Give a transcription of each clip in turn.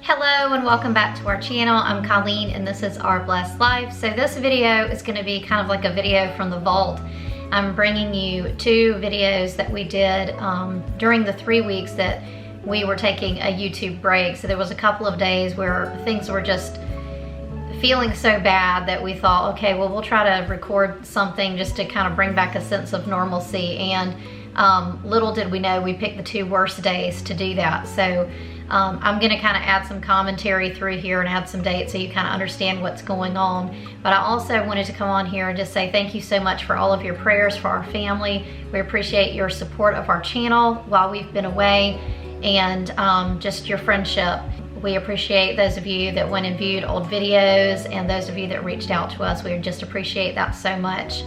Hello and welcome back to our channel. I'm Colleen and this is Our Blessed Life. So this video is going to be kind of like a video from the vault. I'm bringing you two videos that we did during the 3 weeks that we were taking a YouTube break. So there was a couple of days where things were just feeling so bad that we thought, okay, well, we'll try to record something just to kind of bring back a sense of normalcy. And little did we know, we picked the two worst days to do that. So I'm gonna kind of add some commentary through here and add some dates so you kind of understand what's going on. But I also wanted to come on here and just say thank you so much for all of your prayers for our family. We appreciate your support of our channel while we've been away, and just your friendship. We appreciate those of you that went and viewed old videos and those of you that reached out to us. We just appreciate that so much.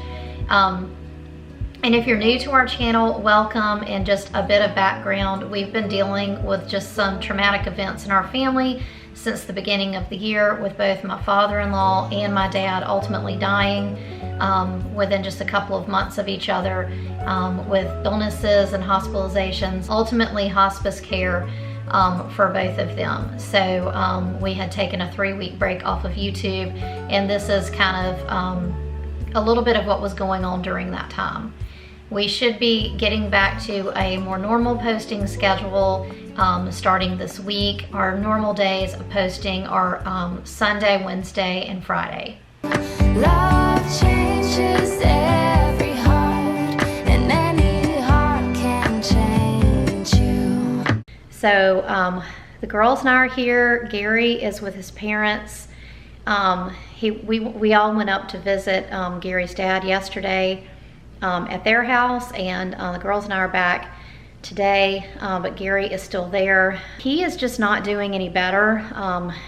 And if you're new to our channel, welcome. And just a bit of background, we've been dealing with just some traumatic events in our family since the beginning of the year, with both my father-in-law and my dad ultimately dying within just a couple of months of each other, with illnesses and hospitalizations, ultimately hospice care for both of them. So we had taken a 3-week break off of YouTube, and this is kind of a little bit of what was going on during that time. We should be getting back to a more normal posting schedule starting this week. Our normal days of posting are Sunday, Wednesday, and Friday. Love changes every heart, and any heart can change you. So the girls and I are here. Gary is with his parents. We all went up to visit Gary's dad yesterday at their house, and the girls and I are back today, but Gary is still there. He is just not doing any better.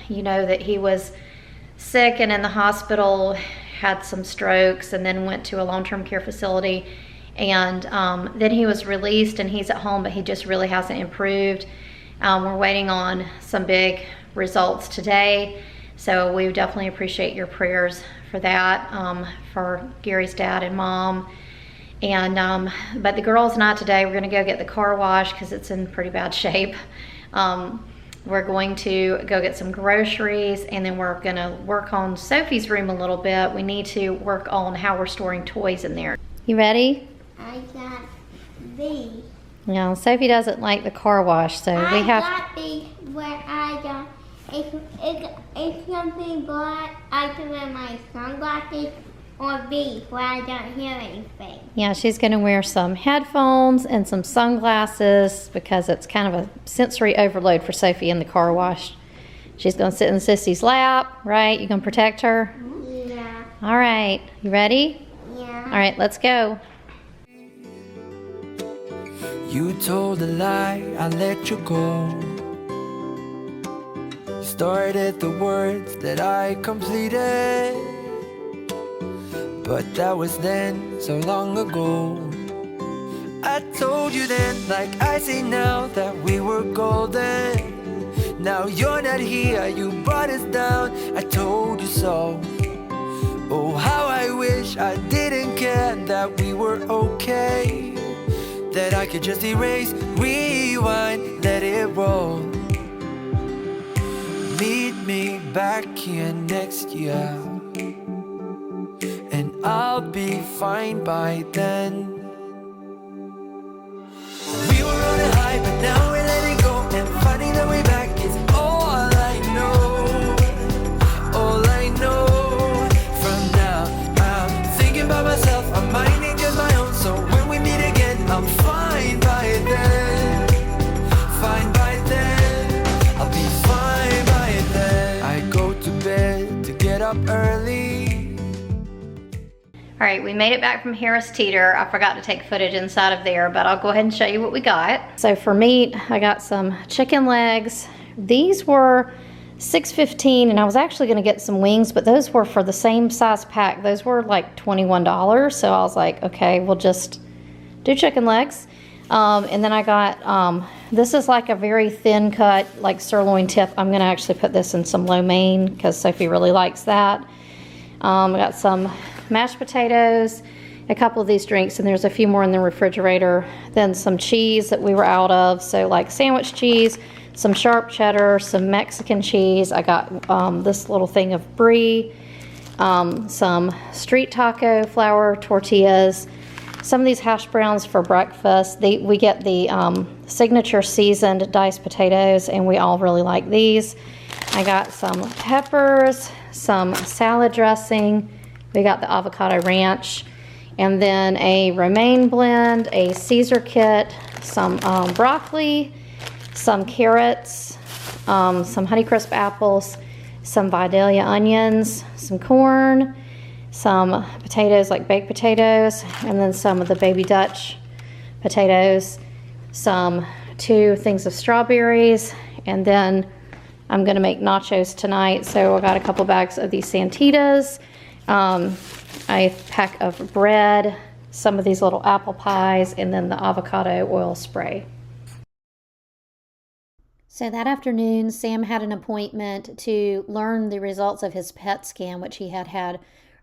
You know that he was sick and in the hospital, had some strokes, and then went to a long-term care facility, and then he was released and he's at home, but he just really hasn't improved. We're waiting on some big results today. So we definitely appreciate your prayers for that, for Gary's dad and mom. And but the girls and I today, we're gonna go get the car washed because it's in pretty bad shape. We're going to go get some groceries, and then we're gonna work on Sophie's room a little bit. We need to work on how we're storing toys in there. You ready? I got B. No, Sophie doesn't like the car wash, so we have. I got B where I got. It's something black. I can wear my sunglasses, or B where I don't hear anything. Yeah, she's gonna wear some headphones and some sunglasses because it's kind of a sensory overload for Sophie in the car wash. She's gonna sit in Sissy's lap, right? You gonna protect her? Yeah. All right, you ready? Yeah. All right, let's go. You told a lie, I let you go. Started the words that I completed, but that was then, so long ago. I told you then, like I say now, that we were golden. Now you're not here, you brought us down, I told you so. Oh, how I wish I didn't care, that we were okay, that I could just erase, rewind, let it roll. Meet me back here next year, and I'll be fine by then. We were on a high, but now we're letting go, and finding the way back is all I know. All I know. From now, I'm thinking about myself, I'm minding just my own. So when we meet again, I'm fine by then. Fine by then. I'll be fine by then. I go to bed to get up early. All right, we made it back from Harris Teeter. I forgot to take footage inside of there, but I'll go ahead and show you what we got. So for meat, I got some chicken legs. These were $6.15, and I was actually gonna get some wings, but those were for the same size pack. Those were like $21, so I was like, okay, we'll just do chicken legs. And then I got, this is like a very thin cut, like sirloin tip. I'm gonna actually put this in some lo mein because Sophie really likes that. I got some mashed potatoes, a couple of these drinks, and there's a few more in the refrigerator. Then some cheese that we were out of, so like sandwich cheese, some sharp cheddar, some Mexican cheese. I got this little thing of brie, some street taco flour tortillas, some of these hash browns for breakfast. We get the signature seasoned diced potatoes, and we all really like these. I got some peppers, some salad dressing. We got the avocado ranch, and then a romaine blend, a Caesar kit, some broccoli, some carrots, some Honeycrisp apples, some Vidalia onions, some corn, some potatoes like baked potatoes, and then some of the baby Dutch potatoes, some 2 things of strawberries, and then I'm gonna make nachos tonight, so I got a couple bags of these Santitas, a pack of bread, some of these little apple pies, and then the avocado oil spray. So that afternoon, Sam had an appointment to learn the results of his PET scan, which he had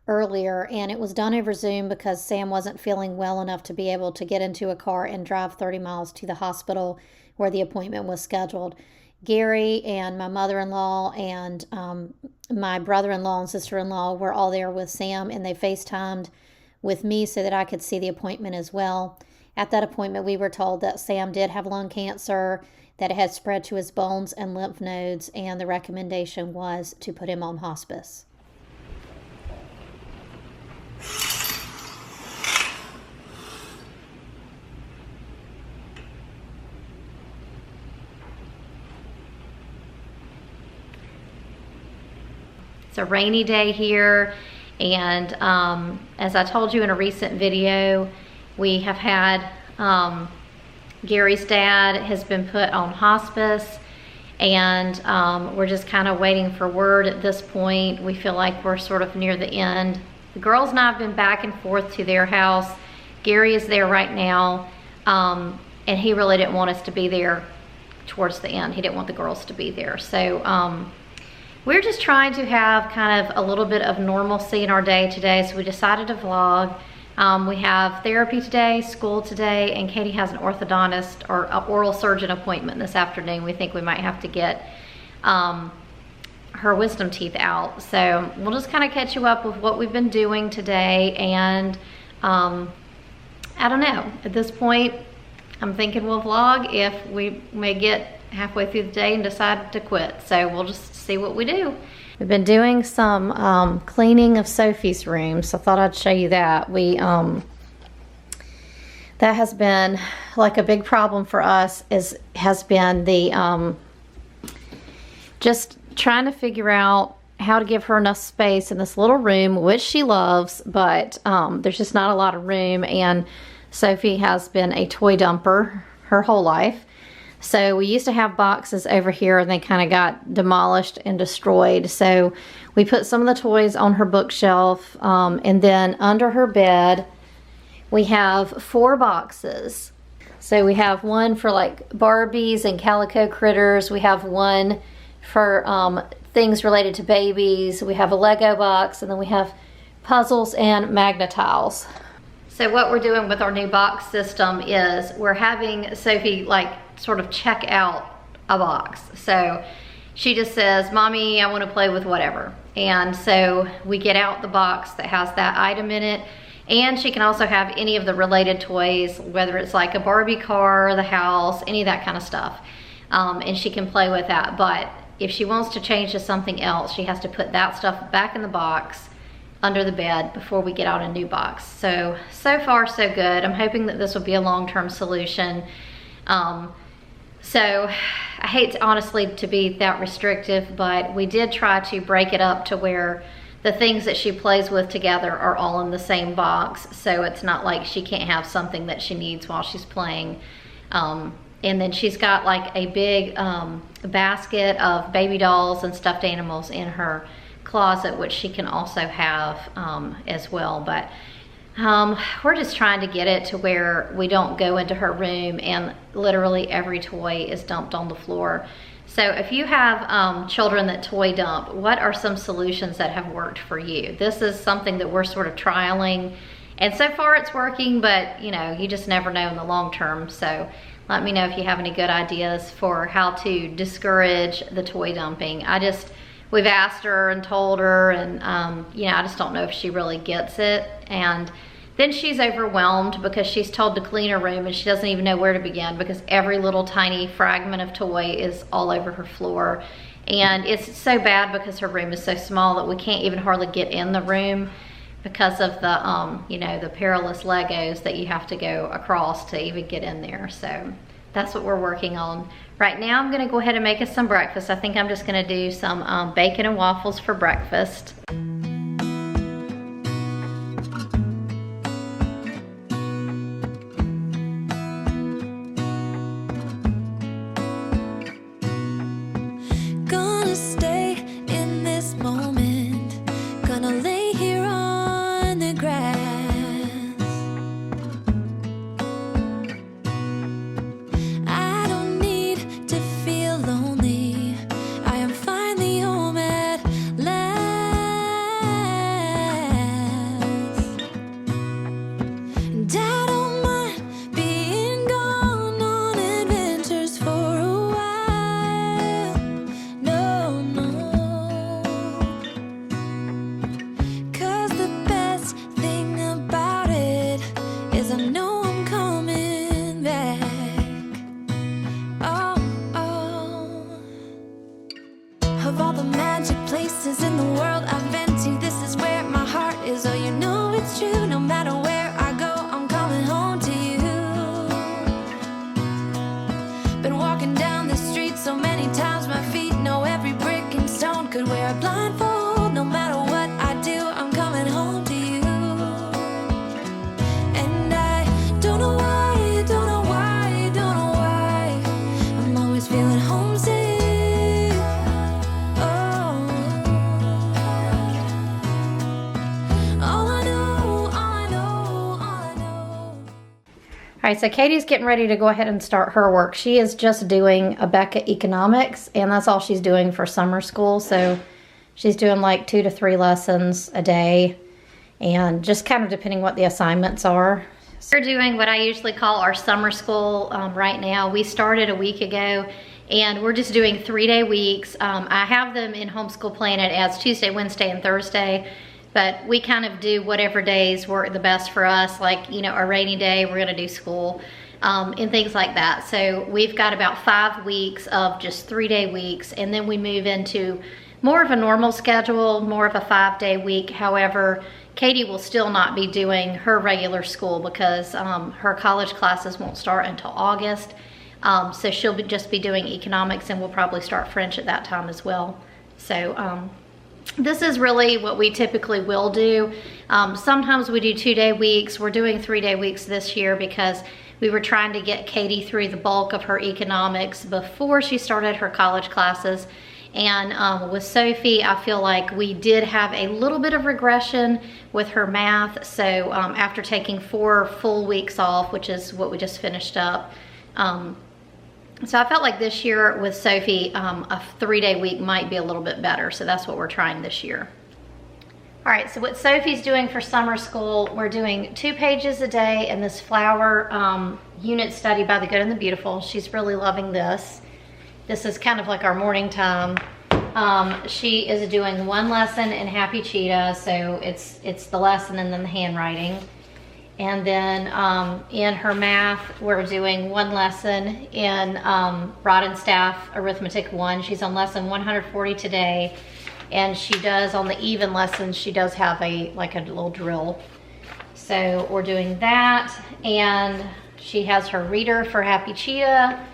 earlier, and it was done over Zoom because Sam wasn't feeling well enough to be able to get into a car and drive 30 miles to the hospital where the appointment was scheduled. Gary and my mother-in-law and my brother-in-law and sister-in-law were all there with Sam, and they FaceTimed with me so that I could see the appointment as well. At that appointment, we were told that Sam did have lung cancer, that it had spread to his bones and lymph nodes, and the recommendation was to put him on hospice. It's a rainy day here, and as I told you in a recent video, we have had Gary's dad has been put on hospice, and we're just kind of waiting for word at this point. We feel like we're sort of near the end. The girls and I have been back and forth to their house. Gary is there right now, and he really didn't want us to be there towards the end. He didn't want the girls to be there. So we're just trying to have kind of a little bit of normalcy in our day today, so we decided to vlog. We have therapy today, school today, and Katie has an orthodontist or an oral surgeon appointment this afternoon. We think we might have to get her wisdom teeth out. So we'll just kind of catch you up with what we've been doing today, and I don't know. At this point, I'm thinking we'll vlog if we may get halfway through the day and decide to quit. So we'll just see what we do. We've been doing some cleaning of Sophie's room, so I thought I'd show you that. That has been like a big problem for us, has been the just trying to figure out how to give her enough space in this little room, which she loves, but there's just not a lot of room, and Sophie has been a toy dumper her whole life. So we used to have boxes over here, and they kind of got demolished and destroyed. So we put some of the toys on her bookshelf, and then under her bed we have 4 boxes. So we have one for like Barbies and calico critters. We have one for things related to babies. We have a Lego box, and then we have puzzles and Magna-Tiles. So what we're doing with our new box system is we're having Sophie like sort of check out a box. So she just says, "Mommy, I want to play with whatever." And so we get out the box that has that item in it, and she can also have any of the related toys, whether it's like a Barbie car, the house, any of that kind of stuff, and she can play with that. But if she wants to change to something else, she has to put that stuff back in the box under the bed before we get out a new box. So far so good. I'm hoping that this will be a long-term solution. So I hate honestly to be that restrictive, but we did try to break it up to where the things that she plays with together are all in the same box, so it's not like she can't have something that she needs while she's playing. And then she's got like a big basket of baby dolls and stuffed animals in her closet, which she can also have as well. But we're just trying to get it to where we don't go into her room and literally every toy is dumped on the floor. So if you have children that toy dump, what are some solutions that have worked for you? This is something that we're sort of trialing, and so far it's working, but you know, you just never know in the long term. So let me know if you have any good ideas for how to discourage the toy dumping. We've asked her and told her, and you know, I just don't know if she really gets it. And then she's overwhelmed because she's told to clean her room and she doesn't even know where to begin because every little tiny fragment of toy is all over her floor. And it's so bad because her room is so small that we can't even hardly get in the room because of the, you know, the perilous Legos that you have to go across to even get in there. So that's what we're working on. Right now I'm gonna go ahead and make us some breakfast. I think I'm just gonna do some bacon and waffles for breakfast. Of all the magic places in the world I've been to, this is where my heart is. Oh, you know it's true. No matter where I go, I'm coming home to you. Been walking down the street so many times, my feet know every brick and stone. Could wear a blindfold. No matter what I do, I'm coming home to you. And I don't know why, don't know why, don't know why I'm always feeling homesick. All right, so Katie's getting ready to go ahead and start her work. She is just doing Abeka Economics, and that's all she's doing for summer school. So she's doing like 2 to 3 lessons a day, and just kind of depending what the assignments are. We're doing what I usually call our summer school right now. We started a week ago, and we're just doing 3-day weeks. I have them in Homeschool Planet as Tuesday, Wednesday, and Thursday. But we kind of do whatever days work the best for us, like, you know, a rainy day, we're gonna do school, and things like that. So we've got about 5 weeks of just 3-day weeks, and then we move into more of a normal schedule, more of a 5-day week. However, Katie will still not be doing her regular school because her college classes won't start until August. So she'll just be doing economics, and we'll probably start French at that time as well. So, this is really what we typically will do. Sometimes we do 2-day weeks. We're doing 3-day weeks this year because we were trying to get Katie through the bulk of her economics before she started her college classes. And with Sophie, I feel like we did have a little bit of regression with her math. So after taking 4 full weeks off, which is what we just finished up, so I felt like this year with Sophie, a 3-day week might be a little bit better. So that's what we're trying this year. All right, so what Sophie's doing for summer school, we're doing 2 pages a day in this flower unit study by The Good and the Beautiful. She's really loving this. This is kind of like our morning time. She is doing 1 lesson in Happy Cheetah. So it's the lesson and then the handwriting. And then in her math, we're doing 1 lesson in Rod and Staff Arithmetic 1. She's on lesson 140 today. And she does, on the even lessons, she does have a little drill. So we're doing that. And she has her reader for Happy Cheetah.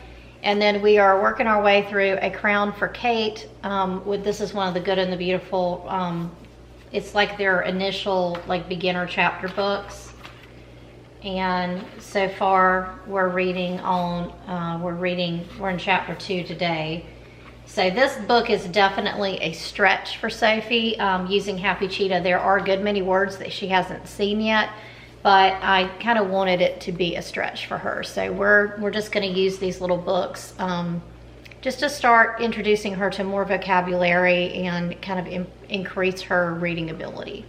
And then we are working our way through A Crown for Kate. This is one of the Good and the Beautiful. It's like their initial beginner chapter books. And so far we're reading on, we're in chapter 2 today. So this book is definitely a stretch for Sophie using Happy Cheetah. There are a good many words that she hasn't seen yet, but I kind of wanted it to be a stretch for her. So we're just gonna use these little books just to start introducing her to more vocabulary and kind of increase her reading ability.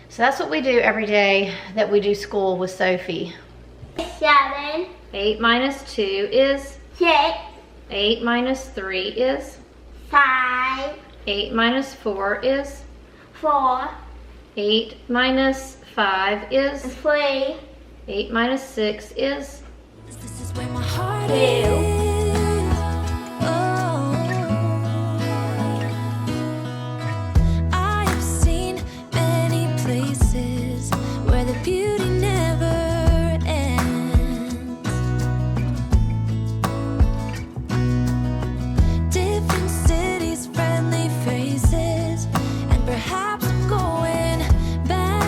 So that's what we do every day that we do school with Sophie. 7, 8 minus 2 is? 6, 8 minus 3 is? 5, 8 minus 4 is? 4, 8 minus 5 is? 3, 8 minus 6 is? This is where my heart 2. is. Oh, I have seen many places where the beauty never ends. Different cities, friendly faces, and perhaps I'm going back.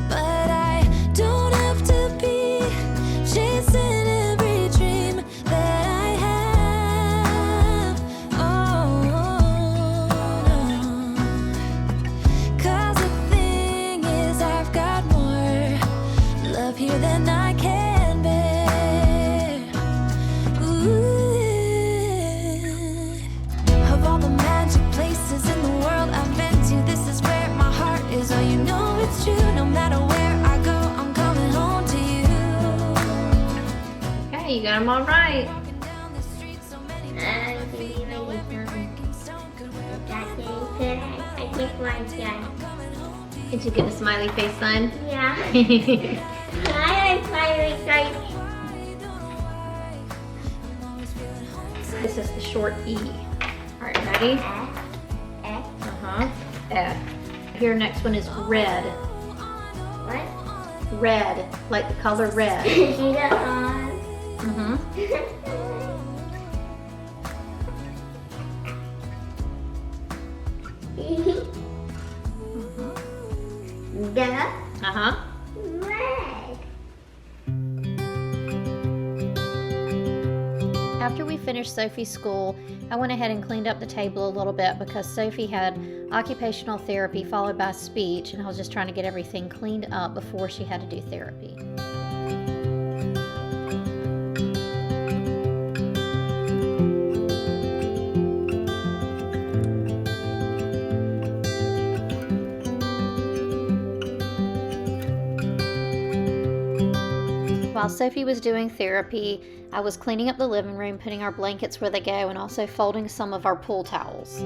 But I don't have to be chasing every dream that I have. Oh, no. 'Cause the thing is, I've got more love here than I can bear. Ooh. Of all the magic places in the world I've been to, this is where my heart is. Oh, you know it's true. No matter where I go, I'm coming home to you. Okay, you got them all right. Walking down the street, so many I times think I feel like maybe breaking stone could wear a I just want to. coming home to you. Did you get the smiley face sign? Yeah. Okay. I finally like This is the short E. All right, ready? F, F, Uh-huh. F. Here, next one is red. what? Red, like the color red. See the on? Mm-hmm. The Uh-huh. red. After we finished Sophie's school, I went ahead and cleaned up the table a little bit because Sophie had occupational therapy followed by speech, and I was just trying to get everything cleaned up before she had to do therapy. While Sophie was doing therapy, I was cleaning up the living room, putting our blankets where they go, and also folding some of our pool towels.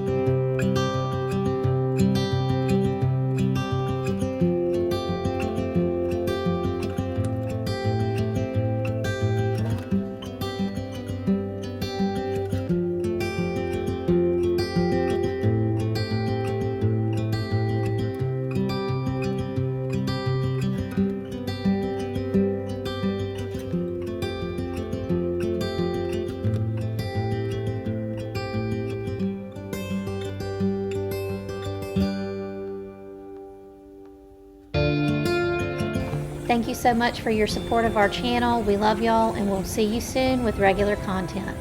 Thank you so much for your support of our channel. We love y'all, and we'll see you soon with regular content.